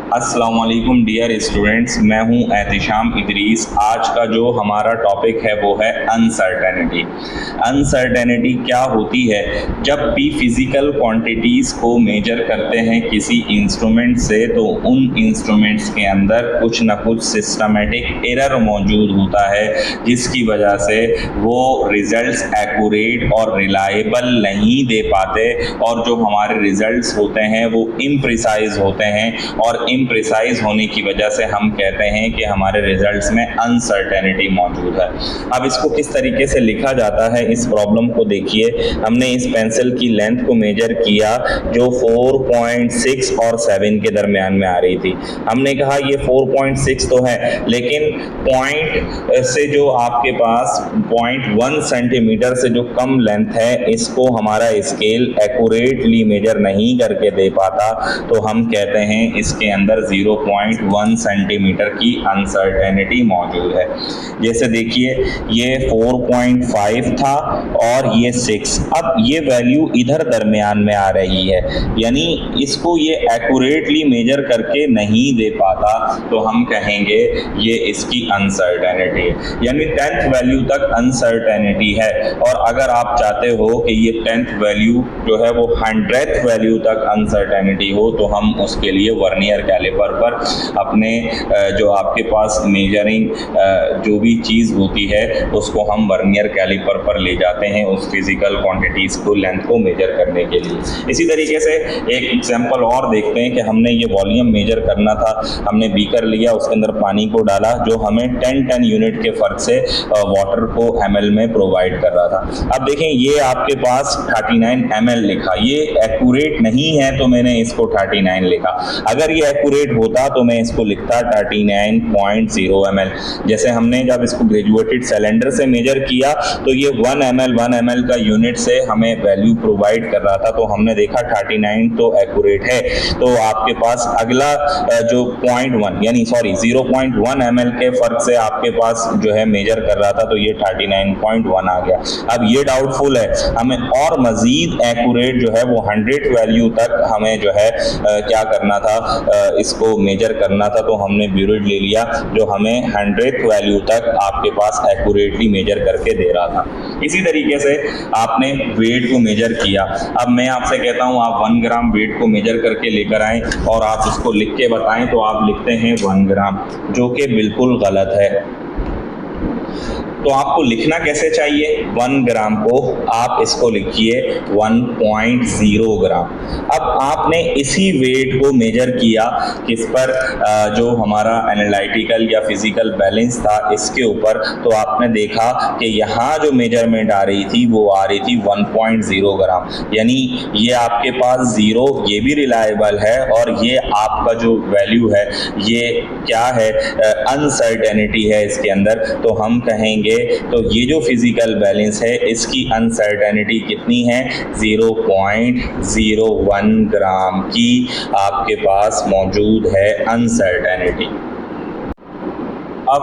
अस्सलाम वालेकुम dear students, मैं हूं एहतिशाम इदरीस। आज का जो हमारा टॉपिक है वो है अनसर्टेनिटी। अनसर्टेनिटी क्या होती है? जब भी फिज़िकल क्वांटिटीज़ को मेजर करते हैं किसी इंस्ट्रूमेंट से तो उन इंस्ट्रूमेंट्स के अंदर कुछ ना कुछ सिस्टमेटिक एरर मौजूद होता है, जिसकी वजह से वो रिजल्ट्स एक्यूरेट और रिलायबल नहीं दे पाते और जो हमारे रिजल्ट्स होते हैं वो इम्प्रिसाइज होते हैं और इम्प्रिसाइज होने की वजह से हम कहते हैं कि हमारे रिजल्ट्स में अनसर्टेनिटी मौजूद है। अब इसको किस तरीके से लिखा जाता है, इस प्रॉब्लम को देखिए। हमने इस पेंसिल की लेंथ को मेजर किया जो 4.6 और 7 के दरमियान में आ रही थी। हमने कहा ये 4.6 तो है, लेकिन पॉइंट से जो आपके पास 0.1 सेंटीमीटर से जो कम लेंथ है, इसको हमारा स्केल एक्यूरेटली मेजर नहीं करके दे पाता, तो हम कहते हैं इसके अंदर 0.1 सेंटीमीटर की अनसर्टेनिटी मौजूद है। जैसे देखिए ये 4.5 था और ये 6। अब ये वैल्यू इधर दरमियान में आ रही है, यानी इसको ये एक्यूरेटली मेजर करके नहीं दे पाता, तो हम कहेंगे ये इसकी अनसर्टेनिटी है, यानी 10th वैल्यू तक अनसर्टेनिटी है। और अगर आप चाहते हो कि ये 10th वैल्यू जो है वो 100th वैल्यू तक अनसर्टेनिटी हो, तो हम उसके लिए वर्नियर कैलिपर पर अपने जो आपके पास मेजरिंग जो भी चीज़ होती है उसको हम वर्नियर कैलिपर पर ले जाते हैं उस फिजिकल क्वांटिटीज़ को, लेंथ को मेजर करने के लिए। इसी तरीके से एक एग्जांपल और देखते हैं कि हमने ये वॉल्यूम मेजर करना था। हमने बीकर लिया, उसके अंदर पानी को डाला जो हमें 10 यूनिट के फ़र्क से वाटर को ml में प्रोवाइड कर रहा था। अब देखें ये आपके पास 39 ml लिखा, ये एक्यूरेट नहीं है तो मैंने इसको 39 लिखा। अगर ये एक्यूरेट होता तो मैं इसको लिखता 39.0 ml। जैसे हमने जब इसको ग्रेजुएटेड सिलेंडर से मेजर किया तो ये 1 ml का यूनिट से हमें वैल्यू प्रोवाइड कर रहा था, तो हमने देखा 39 तो एक्यूरेट है। तो आपके पास अगला जो 0.1 ml के फर्क से आपके पास जो है मेजर कर रहा था, तो ये 39.1 आ गया। अब ये डाउटफुल है, हमें और मजीद एक्यूरेट जो है वो 100 वैल्यू तक हमें जो है क्या करना था, इसको मेजर करना था। तो हमने ब्यूरिड ले लिया जो हमें 100th वैल्यू तक आपके पास एक्यूरेटली मेजर करके दे रहा था। इसी तरीके से आपने वेट को मेजर किया। अब मैं आपसे कहता हूँ आप 1 ग्राम वेट को मेजर करके लेकर आएँ और आप इसको लिख के बताएं, तो आप लिखते हैं 1 ग्राम, जो कि बिल्कुल गलत है। तो आपको लिखना कैसे चाहिए? 1 ग्राम को आप इसको लिखिए 1.0 ग्राम। अब आपने इसी वेट को मेजर किया किस पर, जो हमारा एनालिटिकल या फिजिकल बैलेंस था इसके ऊपर, तो आपने देखा कि यहाँ जो मेजरमेंट आ रही थी वो आ रही थी 1.0 ग्राम, यानी ये आपके पास 0, ये भी रिलायबल है, और ये आपका जो वैल्यू है ये क्या है, अनसर्टेनिटी है इसके अंदर। तो हम कहेंगे तो ये जो फिजिकल बैलेंस है इसकी अनसर्टेनिटी कितनी है? 0.01 ग्राम की आपके पास मौजूद है अनसर्टेनिटी। अब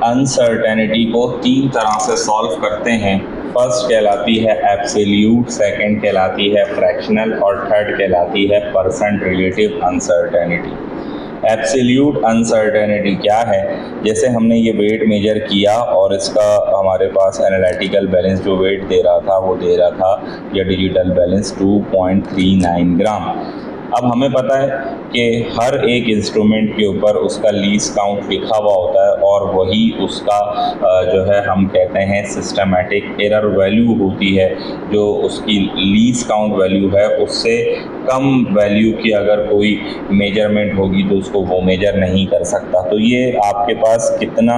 अनसर्टेनिटी को 3 तरह से सॉल्व करते हैं। फर्स्ट कहलाती है एब्सोल्यूट, सेकंड कहलाती है फ्रैक्शनल और थर्ड कहलाती है percent relative uncertainty. Absolute uncertainty क्या है? जैसे हमने ये वेट मेजर किया और इसका हमारे पास एनालिटिकल बैलेंस जो वेट दे रहा था वो दे रहा था, या डिजिटल बैलेंस 2.39 ग्राम। अब हमें पता है कि हर एक इंस्ट्रूमेंट के ऊपर उसका लीज काउंट लिखा हुआ होता है और वही उसका जो है हम कहते हैं सिस्टमेटिक एरर वैल्यू होती है। जो उसकी लीज काउंट वैल्यू है उससे कम वैल्यू की अगर कोई मेजरमेंट होगी तो उसको वो मेजर नहीं कर सकता। तो ये आपके पास कितना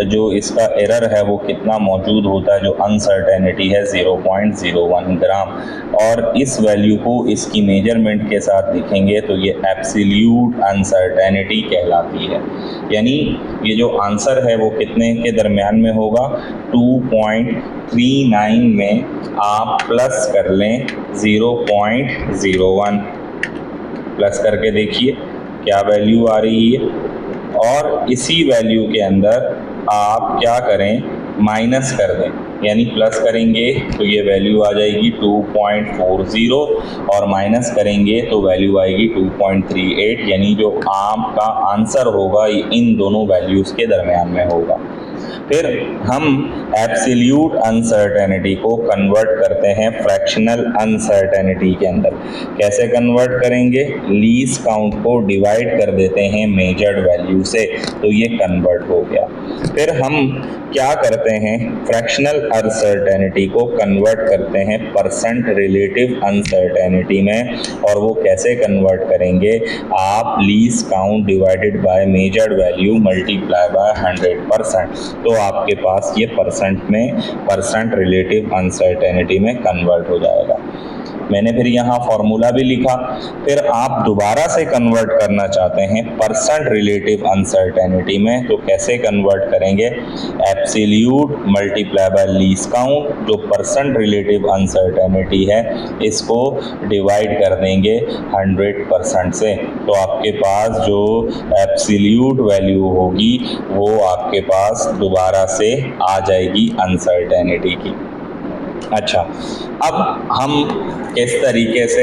जो इसका एरर है वो कितना मौजूद होता है, जो अनसर्टेनिटी है 0.01 ग्राम, और इस वैल्यू को इसकी मेजरमेंट के साथ लिखेंगे तो ये एब्सोल्यूट अनसर्टेनिटी कहलाती है। यानी ये जो आंसर है वो कितने के दरमियान में होगा? 2.39 में आप प्लस कर लें 0.01, प्लस करके देखिए क्या वैल्यू आ रही है, और इसी वैल्यू के अंदर आप क्या करें माइनस कर दें यानी प्लस करेंगे तो ये वैल्यू आ जाएगी 2.40 और माइनस करेंगे तो वैल्यू आएगी 2.38, यानी जो आपका आंसर होगा ये इन दोनों वैल्यूज़ के दरमियान में होगा। फिर हम एब्सोल्यूट अनसर्टेनिटी को कन्वर्ट करते हैं फ्रैक्शनल अनसर्टेनिटी के अंदर। कैसे कन्वर्ट करेंगे? लीस्ट काउंट को डिवाइड कर देते हैं मेजर्ड वैल्यू से, तो ये कन्वर्ट हो गया। फिर हम क्या करते हैं? फ्रैक्शनल अनसर्टेनिटी को कन्वर्ट करते हैं परसेंट रिलेटिव अनसर्टेनिटी में, और वो कैसे कन्वर्ट करेंगे? आप least count divided by measured value multiply by 100%, तो आपके पास ये परसेंट रिलेटिव अनसर्टेनिटी में कन्वर्ट हो जाएगा। मैंने फिर यहाँ फॉर्मूला भी लिखा। फिर आप दोबारा से कन्वर्ट करना चाहते हैं परसेंट रिलेटिव अनसर्टेनिटी में, तो कैसे कन्वर्ट करेंगे? Absolute multiply by least count, जो परसेंट रिलेटिव अनसर्टेनिटी है इसको डिवाइड कर देंगे 100% से, तो आपके पास जो एब्सोल्यूट वैल्यू होगी वो आपके पास दोबारा से आ जाएगी अनसर्टेनिटी की। अच्छा, अब हम किस तरीके से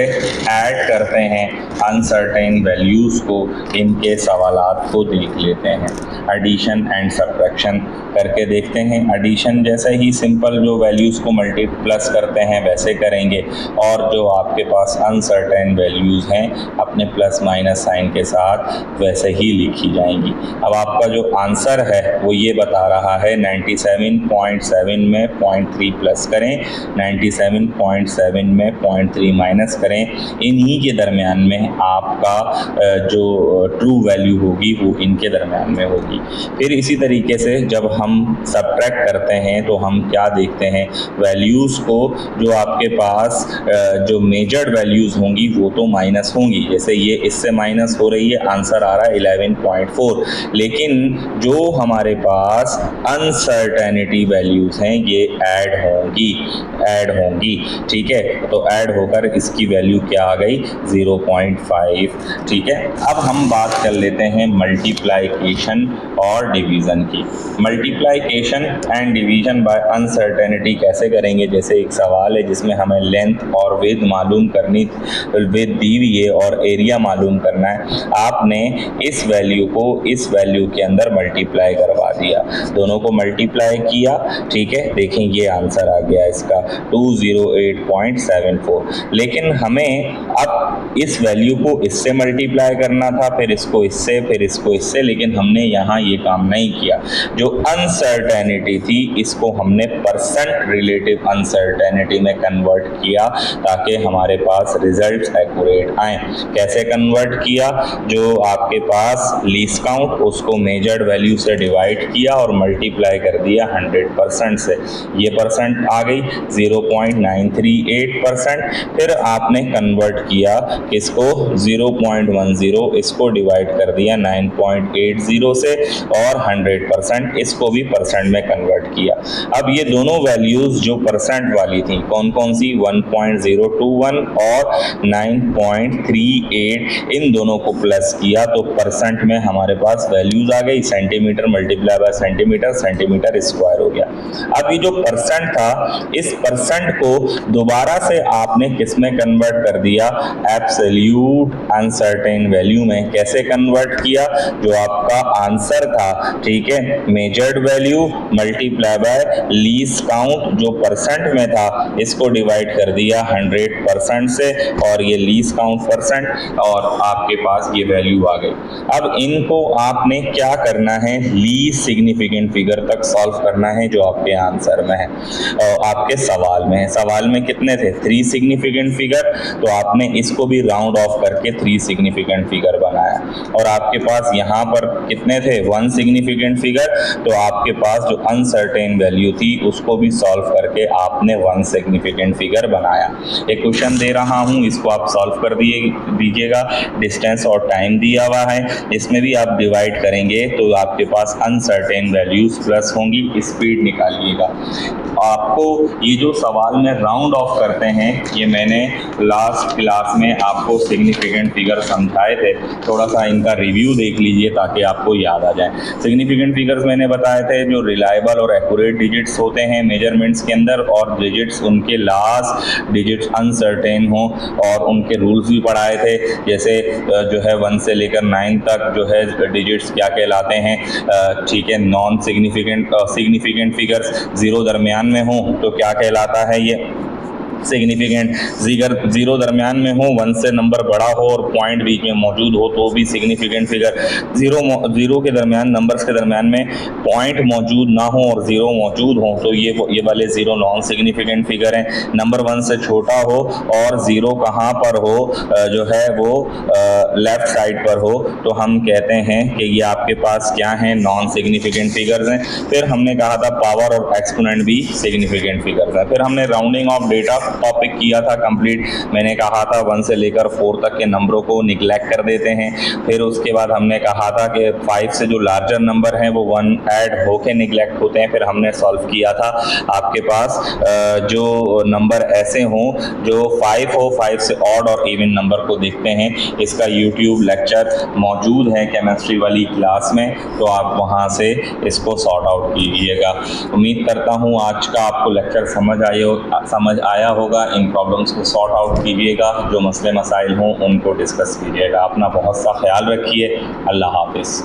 ऐड करते हैं अनसर्टेन वैल्यूज़ को, इनके सवालात को देख लेते हैं। एडिशन एंड सब्ट्रैक्शन करके देखते हैं। एडिशन जैसे ही सिंपल जो वैल्यूज़ को प्लस करते हैं वैसे करेंगे, और जो आपके पास अनसर्टेन वैल्यूज़ हैं अपने प्लस माइनस साइन के साथ वैसे ही लिखी जाएंगी। अब आपका जो आंसर है वो ये बता रहा है 97.7 में 0.3 प्लस करें, 97.7 में 0.3 माइनस करें, इन्हीं के दरमियान में आपका जो ट्रू वैल्यू होगी वो इनके दरमियान में होगी। फिर इसी तरीके से जब हम सब्ट्रैक्ट करते हैं तो हम क्या देखते हैं? वैल्यूज़ को जो आपके पास जो मेजर्ड वैल्यूज़ होंगी वो तो माइनस होंगी, जैसे ये इससे माइनस हो रही है, आंसर आ रहा है 11.4, लेकिन जो हमारे पास अनसर्टेनिटी वैल्यूज़ हैं ये ऐड होंगी, ठीक है। तो ऐड होकर इसकी वैल्यू क्या आ गई? 0.5, ठीक है। अब हम बात कर लेते हैं मल्टीप्लाइकेशन और डिवीज़न की। Multiplication and division by uncertainty कैसे करेंगे? जैसे एक सवाल है जिसमें हमें लेंथ और विड्थ मालूम करनी, विड्थ दी हुई है और एरिया मालूम करना है। आपने इस वैल्यू को इस वैल्यू के अंदर मल्टीप्लाई करवा दिया, दोनों को मल्टीप्लाई किया, ठीक है। देखें ये आंसर आ गया इसका 208.74, लेकिन हमें अब इस वैल्यू को इससे मल्टीप्लाई करना था, फिर इसको इससे, फिर इसको इससे, लेकिन हमने यहाँ ये काम नहीं किया। जो अनसर्टेनिटी थी इसको हमने परसेंट रिलेटिव अनसर्टेनिटी में कन्वर्ट किया ताकि हमारे पास रिजल्ट्स एक्यूरेट आए। कैसे कन्वर्ट किया? जो आपके पास लीस्ट काउंट उसको मेजर्ड वैल्यू से डिवाइड किया और मल्टीप्लाई कर दिया 100% से, ये परसेंट आ गई 0.938%। फिर आपने कन्वर्ट किया किसको? 0.10, इसको डिवाइड कर दिया 9.80 से, और 100% इसको भी परसेंट में कन्वर्ट किया। अब ये दोनों वैल्यूज़ जो परसेंट वाली थी कौन कौन सी? 1021 और 9.38, इन दोनों को प्लस किया तो परसेंट में हमारे पास वैल्यूज़ आ गई। Centimetre multiply by centimetre, centimetre square हो गया। अब ये जो परसेंट था इस परसेंट को दोबारा से आपने किस में कन्वर्ट कर दिया? एब्सोल्यूट अनसर्टेन वैल्यू में। कैसे कन्वर्ट किया? जो आपका आंसर था, ठीक है, measured value multiply by least count जो परसेंट में था इसको डिवाइड कर दिया 100% से, और ये लीस्ट काउंट परसेंट, और आपके पास ये वैल्यू आ गई। अब इनको आपने क्या करना है? लीस्ट सिग्निफिकेंट फिगर तक सॉल्व करना है जो आपके आंसर में है, आपके सवाल में है। सवाल में कितने थे? 3 सिग्निफिकेंट फिगर, तो आपने इसको भी राउंड ऑफ करके 3 सिग्निफिकेंट फिगर बनाया। और आपके पास यहाँ पर कितने थे? 1 सिग्निफिकेंट फिगर, तो आपके पास जो अनसर्टेन वैल्यू थी उसको भी सॉल्व करके आपने 1 सिग्निफिकेंट फिगर बनाया। एक क्वेश्चन दे रहा हूँ, इसको आप सॉल्व कर दीजिएगा। डिस्टेंस और टाइम दिया हुआ है, इसमें भी आप डिवाइड करेंगे तो आपके पास अनसर्टेन वैल्यूज प्लस होंगी। स्पीड निकालिएगा। आपको ये जो सवाल में राउंड ऑफ करते हैं, ये मैंने लास्ट क्लास में आपको सिग्निफिकेंट फिगर समझाए थे, थोड़ा सा इनका रिव्यू देख लीजिए ताकि आपको याद आ जाए। सिग्निफिकेंट फिगर्स मैंने बताए थे जो रिलायबल और एक्यूरेट डिजिट्स होते हैं मेजरमेंट्स के अंदर, और डिजिट्स उनके लास्ट डिजिट्स अनसर्टेन हो, और उनके रूल्स भी पढ़ाए थे, जैसे जो है 1 से लेकर 9 तक जो है डिजिट्स क्या कहलाते हैं, ठीक है। नॉन सिग्निफिकेंट फिगर्स 0 दरमियान में हो तो क्या कहलाता है ये सिग्निफिकेंट। 0 दरमियान में हो, 1 से नंबर बड़ा हो और पॉइंट बीच में मौजूद हो तो भी सिग्निफिकेंट फिगर। 0 के दरमियान, नंबर्स के दरमियान में पॉइंट मौजूद ना हो और 0 मौजूद हो तो ये वाले 0 नॉन सिग्निफिकेंट फिगर हैं। नंबर 1 से छोटा हो और 0 कहाँ पर हो, जो है वो लेफ्ट साइड पर हो, तो हम कहते हैं कि ये आपके पास क्या है, नॉन सिग्निफिकेंट फिगर्स हैं। फिर हमने कहा था पावर और एक्सपोनेंट भी सिग्निफिकेंट फिगर्स हैं। फिर हमने राउंडिंग ऑफ डेटा टॉपिक किया था कंप्लीट। मैंने कहा था 1 से लेकर 4 तक के नंबरों को निगलेक्ट कर देते हैं। फिर उसके बाद हमने कहा था कि 5 से जो लार्जर नंबर हैं वो 1 ऐड होके निगलेक्ट होते हैं। फिर हमने सॉल्व किया था आपके पास जो नंबर ऐसे हों जो 5 हो, 5 से ऑड और इवन नंबर को देखते हैं। इसका यूट्यूब लेक्चर मौजूद है केमिस्ट्री वाली क्लास में, तो आप वहाँ से इसको सॉर्ट आउट कीजिएगा। उम्मीद करता हूँ आज का आपको लेक्चर समझ आया होगा। इन प्रॉब्लम्स को सॉर्ट आउट कीजिएगा, जो मसले मसाइल हों उनको डिस्कस कीजिएगा। अपना बहुत सा ख्याल रखिए। अल्लाह हाफिज़।